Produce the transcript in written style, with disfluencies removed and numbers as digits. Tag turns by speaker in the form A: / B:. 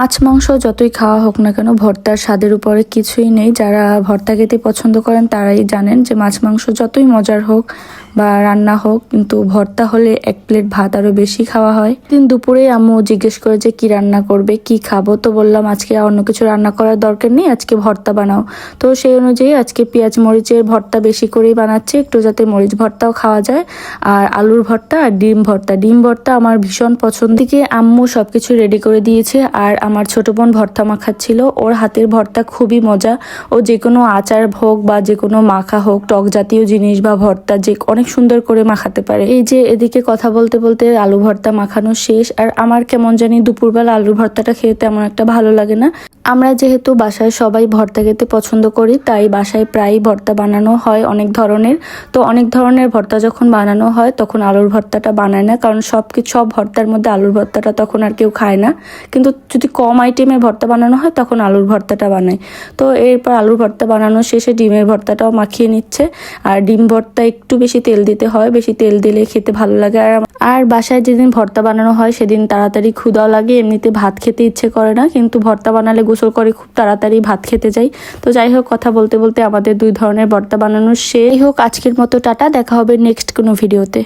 A: মাছ মাংস যতই খাওয়া হোক না কেন, ভর্তার স্বাদের উপরে কিছুই নেই। যারা ভর্তা খেতে পছন্দ করেন তারাই জানেন যে মাছ মাংস যতই মজার হোক বা রান্না হোক, কিন্তু ভর্তা হলে এক প্লেট ভাত আরো বেশি খাওয়া হয়। দিন দুপুরে আম্মু জিজ্ঞেস করে যে কি রান্না করবে, কি খাবো। তো বললাম আজকে অন্য কিছু রান্না করার দরকার নেই, আজকে ভর্তা বানাও। তো সেই অনুযায়ী আজকে পেঁয়াজ মরিচের ভর্তা বেশি করেই বানাচ্ছি, একটু যাতে মরিচ ভর্তাও খাওয়া যায়। আর আলুর ভর্তা আর ডিম ভর্তা। ডিম ভর্তা আমার ভীষণ পছন্দ। দিকে আম্মু সবকিছু রেডি করে দিয়েছে। আর আমার ছোট বোন ভর্তা মাখাচ্ছিল। ওর হাতের ভর্তা খুবই মজা। ও যে কোনো আচার হোক বা যে কোনো মাখা হোক, টক জাতীয় জিনিস বা ভর্তা যে অনেক সুন্দর করে মাখাতে পারে। এই যে এদিকে কথা বলতে বলতে আলু ভর্তা মাখানো শেষ। আর আমার কেমন জানি দুপুরবেলা আলুর ভর্তাটা খেতে তেমন একটা ভালো লাগে না। আমরা যেহেতু বাসায় সবাই ভর্তা খেতে পছন্দ করি, তাই বাসায় প্রায় ভর্তা বানানো হয় অনেক ধরনের। তো অনেক ধরনের ভর্তা যখন বানানো হয় তখন আলুর ভর্তাটা বানায় না, কারণ সব ভর্তার মধ্যে আলুর ভর্তাটা তখন আর কেউ খায় না। কিন্তু যদি কম আইটেমের ভর্তা বানানো হয় তখন আলুর ভর্তাটা বানায়। তো এরপর আলুর ভর্তা বানানো শেষে ডিমের ভর্তাটাও মাখিয়ে নিচ্ছে। আর ডিম ভর্তা একটু বেশি তেল দিতে হয়, বেশি তেল দিলে খেতে ভালো লাগে। আর বাসায় যেদিন ভর্তা বানানো হয় সেদিন তাড়াতাড়ি ক্ষুধাও লাগে, এমনিতে ভাত খেতে ইচ্ছে করে না, কিন্তু ভর্তা বানালে গোসল করে খুব তাড়াতাড়ি ভাত খেতে যাই। তো যাই হোক, কথা বলতে বলতে আমাদের 2 ধরনের ভর্তা বানানো শেষ। হোক, আজকের মতো টাটা, দেখা হবে নেক্সট কোনো ভিডিওতে।